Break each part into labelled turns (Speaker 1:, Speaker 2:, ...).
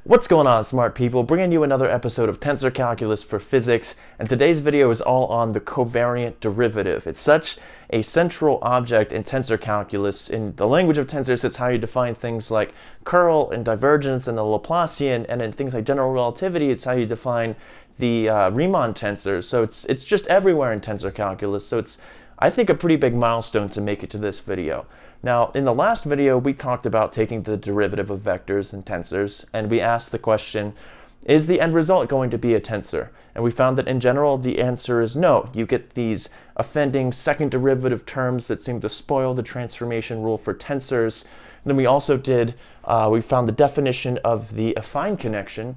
Speaker 1: What's going on, smart people? Bringing you another episode of Tensor Calculus for Physics, and today's video is all on the covariant derivative. It's such a central object in tensor calculus. In the language of tensors, it's how you define things like curl and divergence and the Laplacian, and in things like general relativity, it's how you define the Riemann tensors. So it's just everywhere in tensor calculus. So it's, I think, a pretty big milestone to make it to this video. Now, in the last video, we talked about taking the derivative of vectors and tensors, and we asked the question, is the end result going to be a tensor? And we found that in general, the answer is no. You get these offending second derivative terms that seem to spoil the transformation rule for tensors. And then we also we found the definition of the affine connection.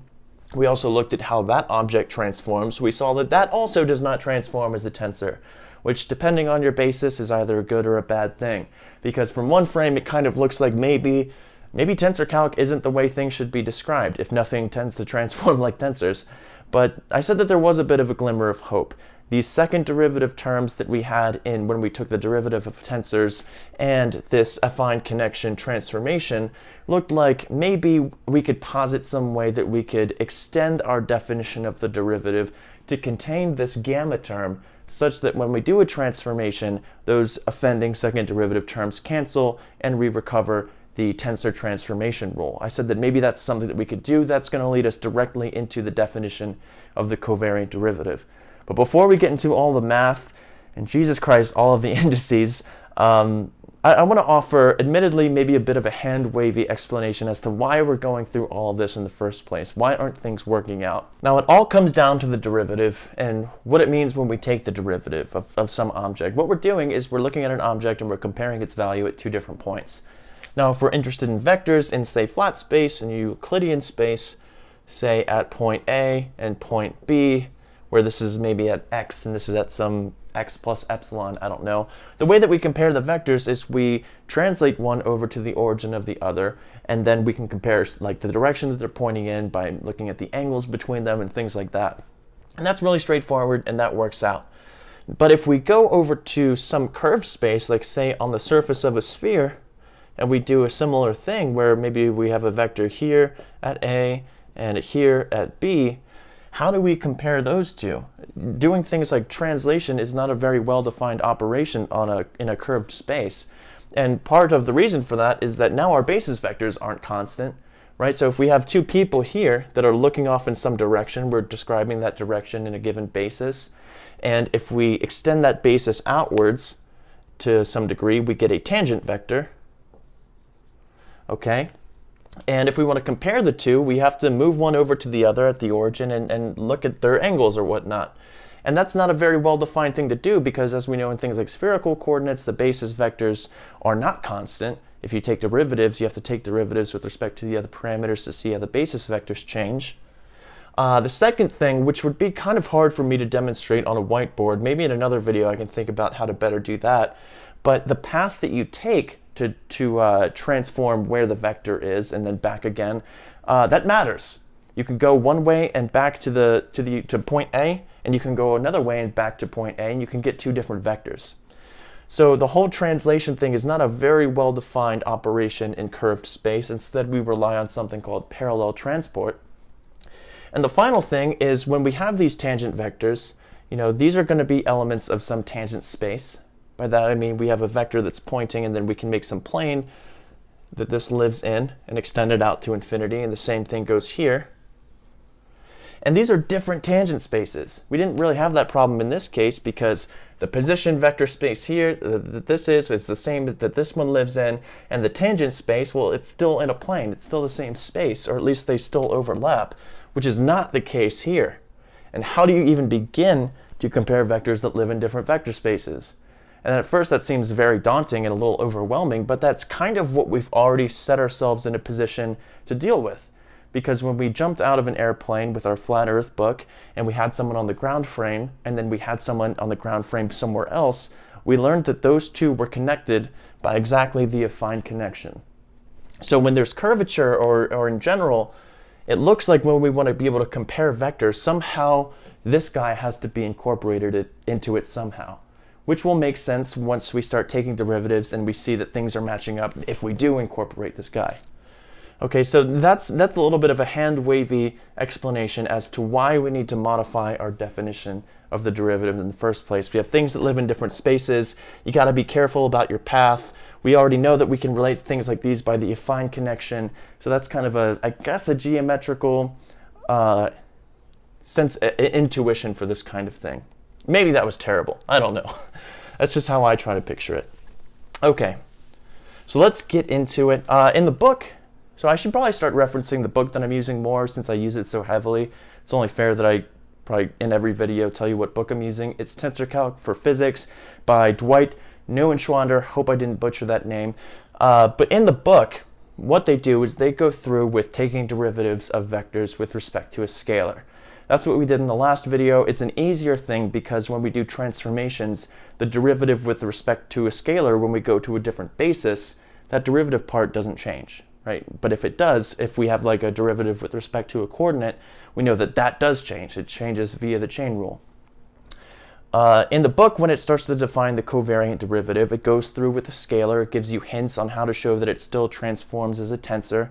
Speaker 1: We also looked at how that object transforms. We saw that that also does not transform as a tensor, which, depending on your basis, is either a good or a bad thing. Because from one frame, it kind of looks like maybe tensor calc isn't the way things should be described, if nothing tends to transform like tensors. But I said that there was a bit of a glimmer of hope. These second derivative terms that we had in when we took the derivative of tensors and this affine connection transformation looked like maybe we could posit some way that we could extend our definition of the derivative to contain this gamma term, such that when we do a transformation, those offending second derivative terms cancel and we recover the tensor transformation rule. I said that maybe that's something that we could do. That's going to lead us directly into the definition of the covariant derivative. But before we get into all the math, and Jesus Christ, all of the indices, I want to offer, admittedly, maybe a bit of a hand-wavy explanation as to why we're going through all of this in the first place. Why aren't things working out? Now, it all comes down to the derivative and what it means when we take the derivative of some object. What we're doing is we're looking at an object and we're comparing its value at two different points. Now, if we're interested in vectors in, say, flat space and Euclidean space, say at point A and point B, where this is maybe at x and this is at some x plus epsilon, I don't know. The way that we compare the vectors is we translate one over to the origin of the other, and then we can compare like the direction that they're pointing in by looking at the angles between them and things like that. And that's really straightforward, and that works out. But if we go over to some curved space, like say on the surface of a sphere, and we do a similar thing where maybe we have a vector here at A and here at B, how do we compare those two? Doing things like translation is not a very well-defined operation in a curved space. And part of the reason for that is that now our basis vectors aren't constant, right? So if we have two people here that are looking off in some direction, we're describing that direction in a given basis. And if we extend that basis outwards to some degree, we get a tangent vector. Okay? And if we want to compare the two, we have to move one over to the other at the origin and look at their angles or whatnot. And that's not a very well-defined thing to do because, as we know in things like spherical coordinates, the basis vectors are not constant. If you take derivatives, you have to take derivatives with respect to the other parameters to see how the basis vectors change. The second thing, which would be kind of hard for me to demonstrate on a whiteboard, maybe in another video I can think about how to better do that, but the path that you take to transform where the vector is and then back again, that matters. You can go one way and back to point A, and you can go another way and back to point A, and you can get two different vectors. So the whole translation thing is not a very well-defined operation in curved space. Instead, we rely on something called parallel transport. And the final thing is when we have these tangent vectors, these are going to be elements of some tangent space. By that I mean we have a vector that's pointing, and then we can make some plane that this lives in and extend it out to infinity, and the same thing goes here. And these are different tangent spaces. We didn't really have that problem in this case because the position vector space here that this is the same that this one lives in, and the tangent space, well, it's still in a plane. It's still the same space, or at least they still overlap, which is not the case here. And how do you even begin to compare vectors that live in different vector spaces? And at first that seems very daunting and a little overwhelming, but that's kind of what we've already set ourselves in a position to deal with. Because when we jumped out of an airplane with our flat earth book and we had someone on the ground frame and then we had someone on the ground frame somewhere else, we learned that those two were connected by exactly the affine connection. So when there's curvature or in general, it looks like when we want to be able to compare vectors, somehow this guy has to be incorporated into it somehow, which will make sense once we start taking derivatives and we see that things are matching up if we do incorporate this guy. Okay, so that's a little bit of a hand-wavy explanation as to why we need to modify our definition of the derivative in the first place. We have things that live in different spaces. You got to be careful about your path. We already know that we can relate to things like these by the affine connection. So that's kind of I guess, a geometrical intuition for this kind of thing. Maybe that was terrible. I don't know. That's just how I try to picture it. Okay, so let's get into it. In the book, so I should probably start referencing the book that I'm using more since I use it so heavily. It's only fair that I probably in every video tell you what book I'm using. It's Tensor Calc for Physics by Dwight Neuenschwander. Hope I didn't butcher that name. But in the book, what they do is they go through with taking derivatives of vectors with respect to a scalar. That's what we did in the last video. It's an easier thing because when we do transformations, the derivative with respect to a scalar, when we go to a different basis, that derivative part doesn't change, right? But if it does, if we have like a derivative with respect to a coordinate, we know that that does change. It changes via the chain rule. In the book, when it starts to define the covariant derivative, it goes through with a scalar. It gives you hints on how to show that it still transforms as a tensor.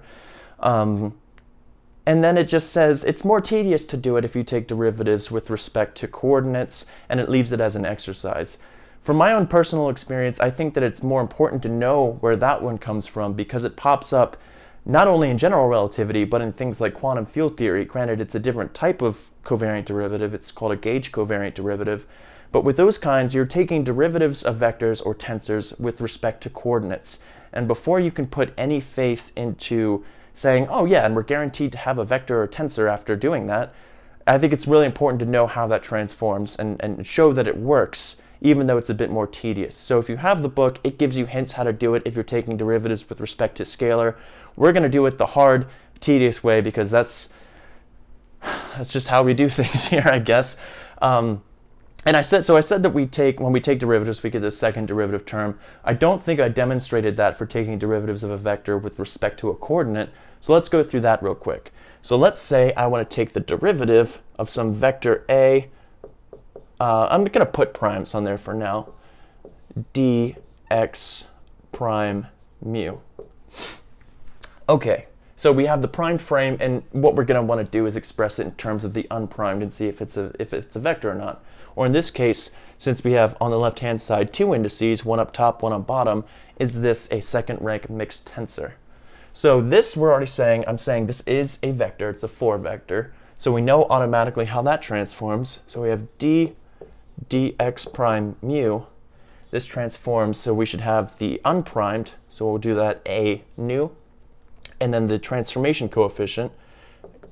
Speaker 1: And then it just says it's more tedious to do it if you take derivatives with respect to coordinates, and it leaves it as an exercise. From my own personal experience, I think that it's more important to know where that one comes from because it pops up not only in general relativity, but in things like quantum field theory. Granted, it's a different type of covariant derivative. It's called a gauge covariant derivative. But with those kinds, you're taking derivatives of vectors or tensors with respect to coordinates. And before you can put any faith into saying, oh yeah, and we're guaranteed to have a vector or tensor after doing that, I think it's really important to know how that transforms and show that it works, even though it's a bit more tedious. So if you have the book, it gives you hints how to do it if you're taking derivatives with respect to scalar. We're going to do it the hard, tedious way because that's just how we do things here, I guess. And I said that when we take derivatives, we get the second derivative term. I don't think I demonstrated that for taking derivatives of a vector with respect to a coordinate. So let's go through that real quick. So let's say I want to take the derivative of some vector A. I'm going to put primes on there for now. dx prime mu. Okay, so we have the primed frame, and what we're going to want to do is express it in terms of the unprimed and see if it's a vector or not. Or in this case, since we have on the left-hand side two indices, one up top, one on bottom, is this a second-rank mixed tensor? So this we're already saying, I'm saying this is a vector, it's a 4 vector. So we know automatically how that transforms. So we have dx prime mu. This transforms, so we should have the unprimed, so we'll do that a nu. And then the transformation coefficient,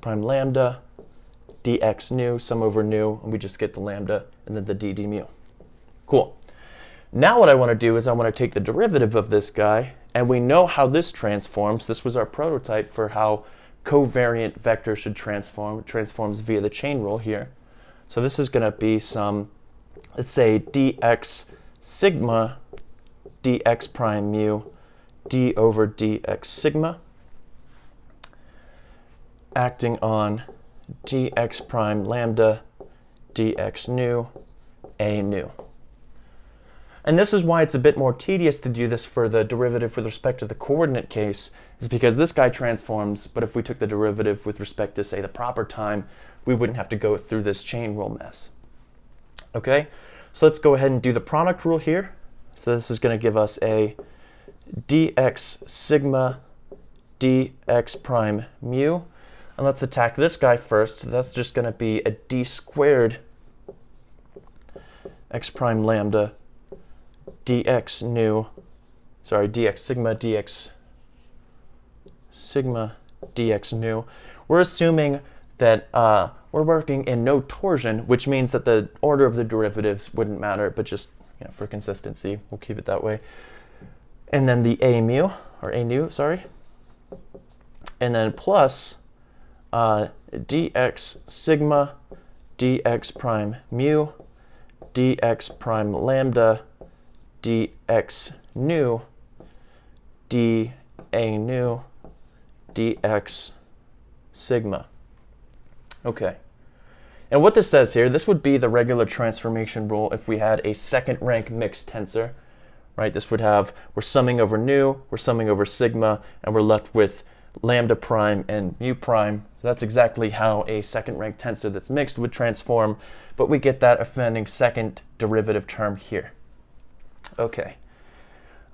Speaker 1: prime lambda, dx nu, sum over nu, and we just get the lambda, and then the d mu. Cool. Now what I want to do is I want to take the derivative of this guy, and we know how this transforms. This was our prototype for how covariant vectors should transform. It transforms via the chain rule here. So this is going to be some, let's say, dx sigma dx prime mu d over dx sigma, acting on dx prime lambda dx nu a nu. And this is why it's a bit more tedious to do this for the derivative with respect to the coordinate case, is because this guy transforms, but if we took the derivative with respect to, say, the proper time, we wouldn't have to go through this chain rule mess. Okay, so let's go ahead and do the product rule here. So this is going to give us a dx sigma dx prime mu. And let's attack this guy first. That's just going to be a d squared x prime lambda dx nu, sorry, dx sigma dx nu. We're assuming that we're working in no torsion, which means that the order of the derivatives wouldn't matter, but just for consistency, we'll keep it that way. And then the a nu, sorry, and then plus dx sigma dx prime mu dx prime lambda dx nu d a nu dx sigma. Okay. And what this says here, this would be the regular transformation rule if we had a second rank mixed tensor, right? This would have, we're summing over nu, we're summing over sigma, and we're left with lambda prime and mu prime. So that's exactly how a second-rank tensor that's mixed would transform, but we get that offending second derivative term here. Okay.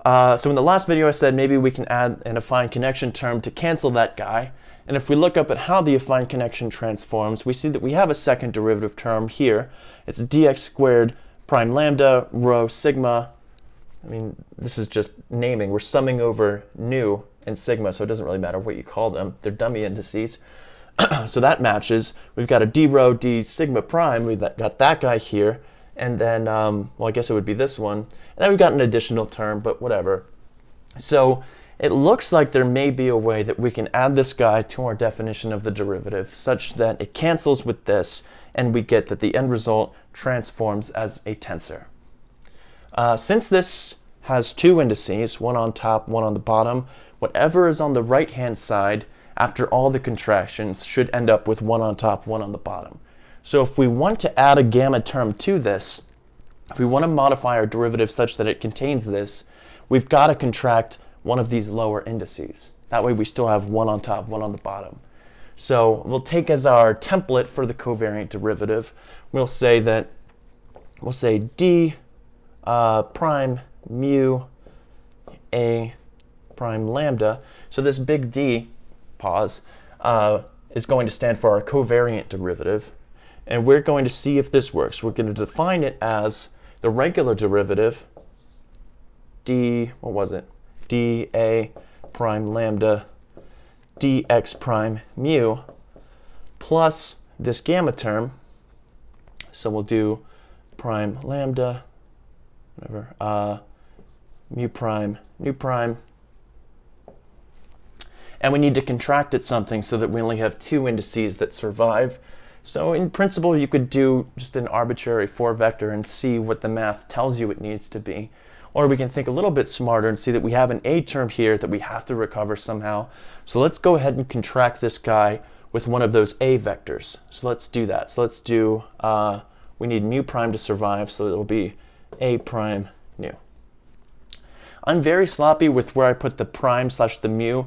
Speaker 1: So in the last video I said maybe we can add an affine connection term to cancel that guy. And if we look up at how the affine connection transforms, we see that we have a second derivative term here. It's dx squared prime lambda rho sigma. I mean, this is just naming. We're summing over nu and sigma, so it doesn't really matter what you call them. They're dummy indices. So that matches. We've got a d rho d sigma prime. We've got that guy here. And then, well, I guess it would be this one. And then we've got an additional term, but whatever. So it looks like there may be a way that we can add this guy to our definition of the derivative such that it cancels with this, and we get that the end result transforms as a tensor. Since this has two indices, one on top, one on the bottom, whatever is on the right-hand side after all the contractions should end up with one on top, one on the bottom. So if we want to add a gamma term to this, if we want to modify our derivative such that it contains this, we've got to contract one of these lower indices. That way we still have one on top, one on the bottom. So we'll take as our template for the covariant derivative, we'll say d prime mu a prime lambda. So this big D, pause, is going to stand for our covariant derivative. And we're going to see if this works. We're going to define it as the regular derivative, dA prime lambda dx prime mu, plus this gamma term. So we'll do prime lambda, whatever, mu prime, nu prime. And we need to contract it something so that we only have two indices that survive. So in principle, you could do just an arbitrary 4-vector and see what the math tells you it needs to be. Or we can think a little bit smarter and see that we have an A term here that we have to recover somehow. So let's go ahead and contract this guy with one of those A vectors. So let's do that. So let's do, we need mu prime to survive, so it'll be A prime nu. I'm very sloppy with where I put the prime slash the mu.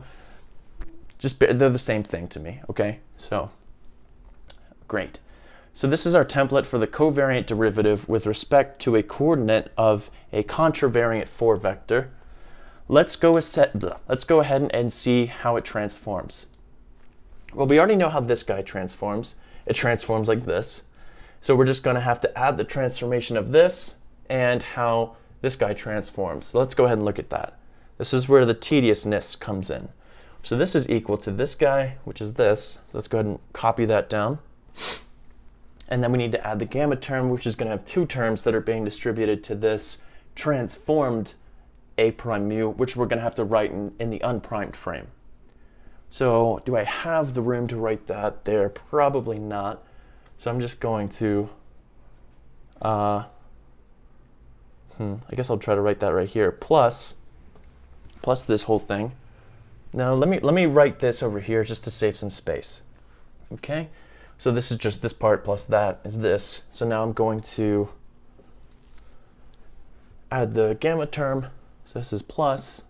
Speaker 1: Just they're the same thing to me, okay? So great. So this is our template for the covariant derivative with respect to a coordinate of a contravariant 4-vector. Let's go ahead and see how it transforms. Well, we already know how this guy transforms. It transforms like this. So we're just going to have to add the transformation of this and how this guy transforms. So let's go ahead and look at that. This is where the tediousness comes in. So this is equal to this guy, which is this. So let's go ahead and copy that down. And then we need to add the gamma term, which is going to have two terms that are being distributed to this transformed A prime mu, which we're going to have to write in the unprimed frame. So do I have the room to write that there? Probably not. So I'm just going to, I guess I'll try to write that right here, plus this whole thing. Now let me write this over here just to save some space. Okay? So this is just this part plus that is this. So now I'm going to add the gamma term. So this is plus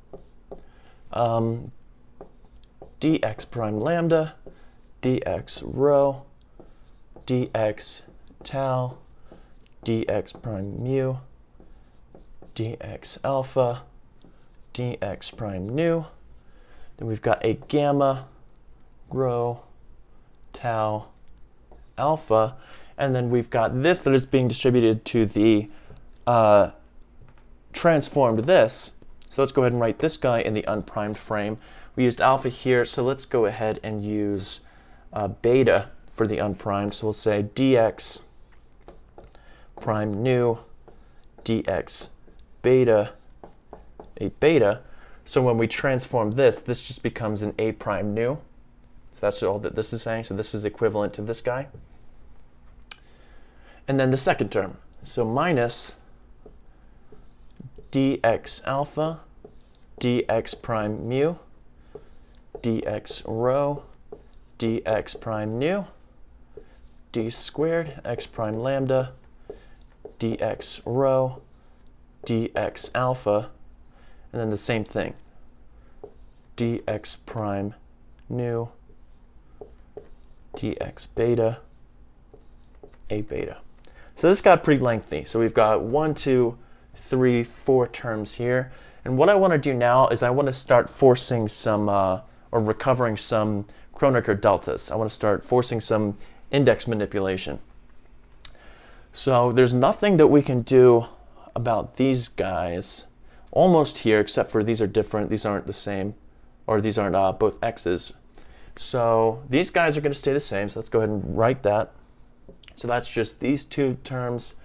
Speaker 1: dx prime lambda dx rho dx tau dx prime mu dx alpha dx prime nu. Then we've got a gamma rho tau alpha, and then we've got this that is being distributed to the transformed this. So let's go ahead and write this guy in the unprimed frame. We used alpha here, so let's go ahead and use beta for the unprimed. So we'll say dx prime nu dx beta, a beta. So when we transform this, this just becomes an A prime nu. So that's all that this is saying. So this is equivalent to this guy. And then the second term. So minus dx alpha dx prime mu dx rho dx prime nu d squared x prime lambda dx rho dx alpha, and then the same thing, dx prime nu dx beta a beta. So this got pretty lengthy. So we've got 1, 2, 3, 4 terms here. And what I want to do now is I want to start forcing some, or recovering some Kronecker deltas. I want to start forcing some index manipulation. So there's nothing that we can do about these guys almost here, except for these are different. These aren't the same, or these aren't both x's. So these guys are going to stay the same. So let's go ahead and write that. So that's just these two terms.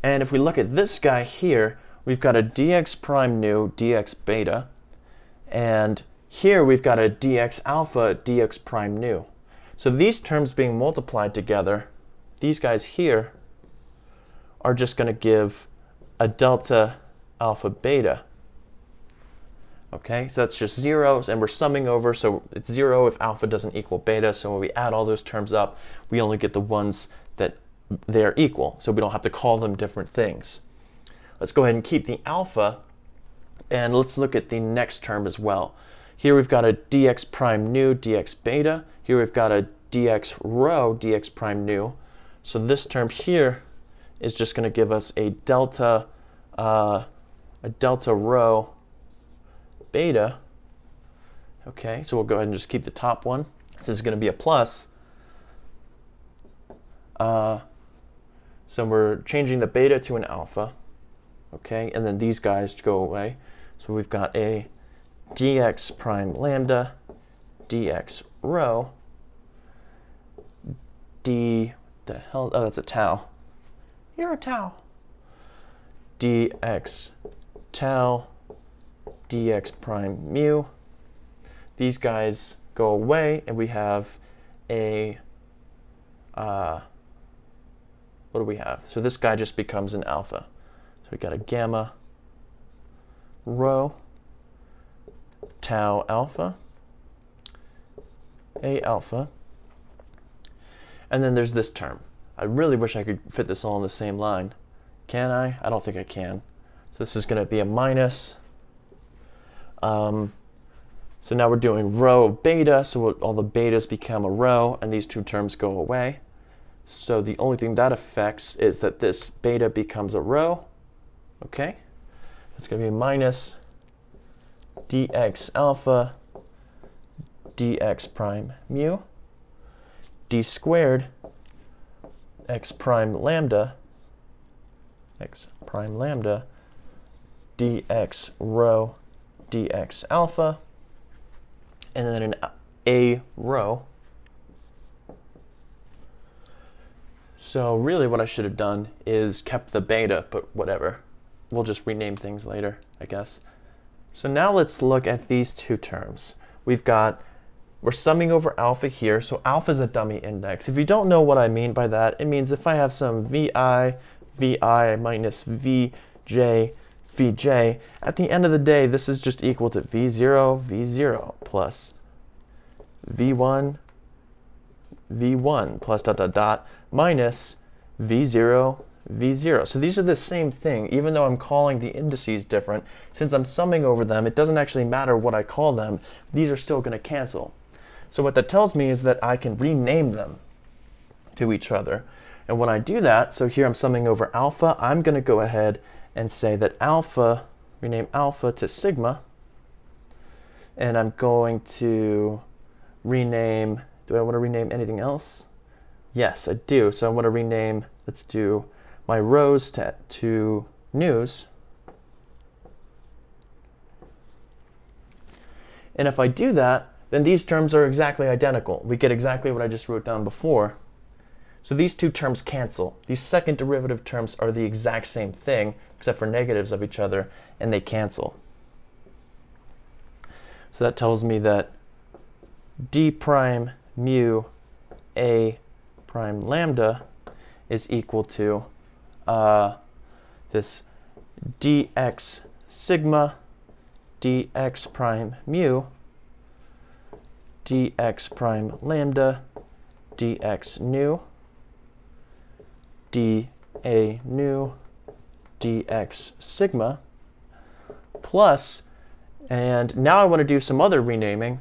Speaker 1: And if we look at this guy here, we've got a dx prime nu dx beta. And here we've got a dx alpha dx prime nu. So these terms being multiplied together, these guys here are just going to give a delta alpha beta. Okay, so that's just zeros, and we're summing over, so it's 0 if alpha doesn't equal beta. So when we add all those terms up, we only get the ones that they're equal, so we don't have to call them different things. Let's go ahead and keep the alpha, and let's look at the next term as well. Here we've got a dx prime nu dx beta. Here we've got a dx rho dx prime nu. So this term here is just going to give us a delta rho beta. Okay, so we'll go ahead and just keep the top one. This is going to be a plus. So we're changing the beta to an alpha. Okay, and then these guys go away. So we've got a dx prime lambda dx rho d the hell, oh, that's a tau. You're a tau. dx tau dx prime mu. These guys go away, and we have a what do we have? So this guy just becomes an alpha. So we got a gamma rho tau alpha a alpha. And then there's this term. I really wish I could fit this all in the same line. Can I? I don't think I can. So this is going to be a minus. So now we're doing rho beta, so all the betas become a rho, and these two terms go away. So the only thing that affects is that this beta becomes a rho. Okay? It's going to be minus dx alpha dx prime mu d squared x prime lambda dx rho dx alpha, and then an a rho. So really what I should have done is kept the beta, but whatever. We'll just rename things later, I guess. So now let's look at these two terms. We're summing over alpha here, so alpha is a dummy index. If you don't know what I mean by that, it means if I have some vi minus vj, vj, at the end of the day, this is just equal to v0 plus v1 plus dot dot dot minus v0 v0. So these are the same thing, even though I'm calling the indices different. Since I'm summing over them, it doesn't actually matter what I call them. These are still going to cancel. So what that tells me is that I can rename them to each other. And when I do that, so here I'm summing over alpha, I'm going to go ahead and say that alpha, rename alpha to sigma. And I'm going to rename, do I want to rename anything else? Yes, I do. So I want to rename, let's do my rows to nus. And if I do that, then these terms are exactly identical. We get exactly what I just wrote down before. So these two terms cancel. These second derivative terms are the exact same thing, except for negatives of each other, and they cancel. So that tells me that d prime mu a prime lambda is equal to this dx sigma dx prime mu dx prime lambda dx nu dA nu dx sigma plus, and now I want to do some other renaming.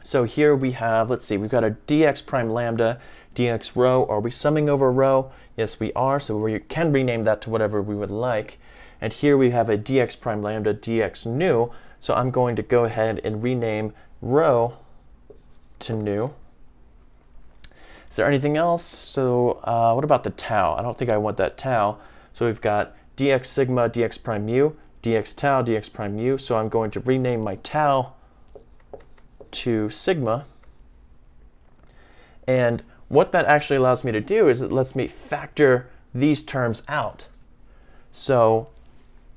Speaker 1: So here we have, let's see, we've got a dx prime lambda, dx rho. Are we summing over rho? Yes, we are. So we can rename that to whatever we would like. And here we have a dx prime lambda, dx nu. So I'm going to go ahead and rename rho to nu. Is there anything else? So what about the tau? I don't think I want that tau. So we've got dx sigma, dx prime mu, dx tau, dx prime mu. So I'm going to rename my tau to sigma. And what that actually allows me to do is it lets me factor these terms out. So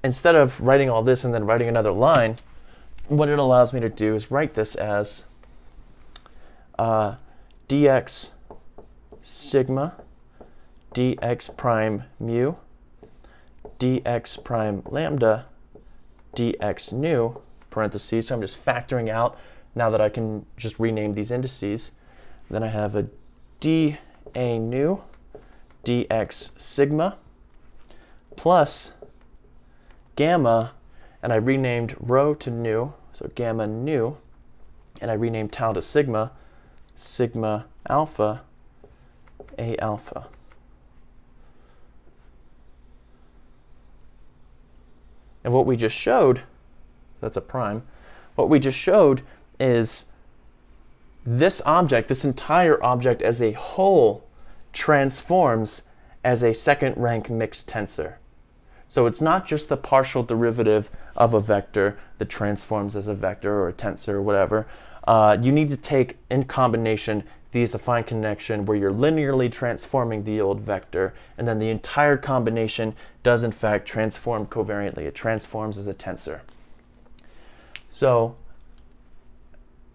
Speaker 1: instead of writing all this and then writing another line, what it allows me to do is write this as dx sigma, dx prime mu, dx prime lambda, dx nu, parentheses. So I'm just factoring out now that I can just rename these indices. Then I have a dA nu dx sigma plus gamma, and I renamed rho to nu, so gamma nu, and I renamed tau to sigma, sigma alpha, A alpha. And what we just showed, that's a prime, what we just showed is this object, this entire object as a whole, transforms as a second rank mixed tensor. So it's not just the partial derivative of a vector that transforms as a vector or a tensor or whatever. You need to take in combination these affine connection where you're linearly transforming the old vector, and then the entire combination does in fact transform covariantly. It transforms as a tensor. So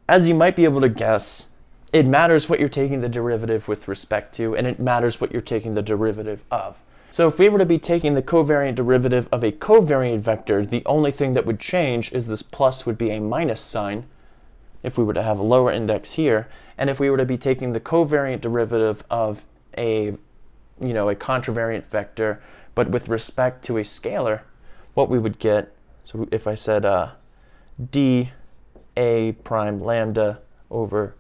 Speaker 1: as you might be able to guess, it matters what you're taking the derivative with respect to, and it matters what you're taking the derivative of. So if we were to be taking the covariant derivative of a covariant vector, the only thing that would change is this plus would be a minus sign if we were to have a lower index here. And if we were to be taking the covariant derivative of a contravariant vector, but with respect to a scalar, what we would get, so if I said d a prime lambda over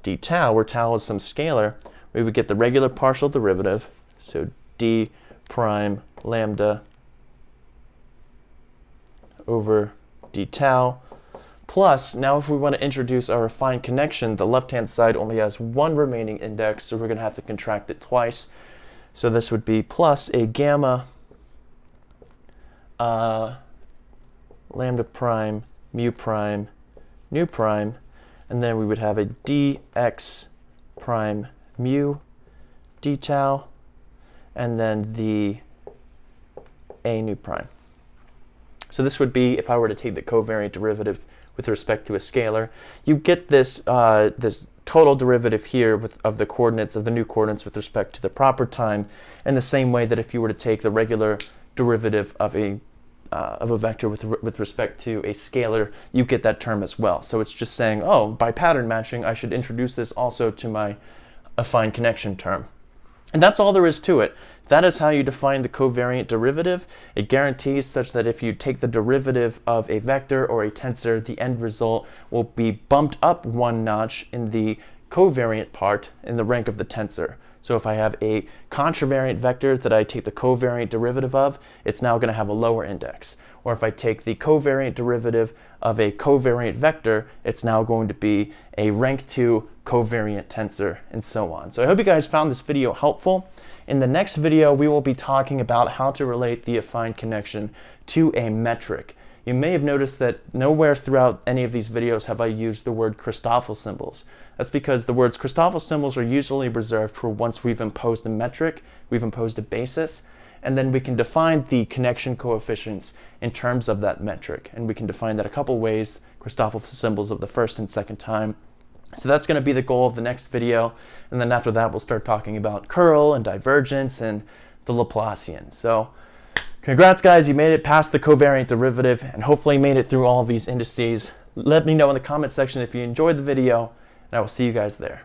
Speaker 1: d tau, where tau is some scalar, we would get the regular partial derivative, so d prime lambda over d tau, plus, now if we want to introduce our affine connection, the left-hand side only has one remaining index, so we're going to have to contract it twice. So this would be plus a gamma lambda prime, mu prime, nu prime, and then we would have a dx prime mu d tau, and then the a nu prime. So this would be if I were to take the covariant derivative with respect to a scalar. You get this this total derivative here of the coordinates, of the new coordinates with respect to the proper time, in the same way that if you were to take the regular derivative of a vector with respect to a scalar, you get that term as well. So it's just saying, oh, by pattern matching, I should introduce this also to my affine connection term. And that's all there is to it. That is how you define the covariant derivative. It guarantees such that if you take the derivative of a vector or a tensor, the end result will be bumped up one notch in the covariant part in the rank of the tensor. So if I have a contravariant vector that I take the covariant derivative of, it's now going to have a lower index. Or if I take the covariant derivative of a covariant vector, it's now going to be a rank 2 covariant tensor, and so on. So I hope you guys found this video helpful. In the next video, we will be talking about how to relate the affine connection to a metric. You may have noticed that nowhere throughout any of these videos have I used the word Christoffel symbols. That's because the words Christoffel symbols are usually reserved for once we've imposed a metric, we've imposed a basis, and then we can define the connection coefficients in terms of that metric. And we can define that a couple ways, Christoffel symbols of the first and second time. So that's going to be the goal of the next video. And then after that, we'll start talking about curl and divergence and the Laplacian. So congrats, guys. You made it past the covariant derivative and hopefully made it through all of these indices. Let me know in the comment section if you enjoyed the video, and I will see you guys there.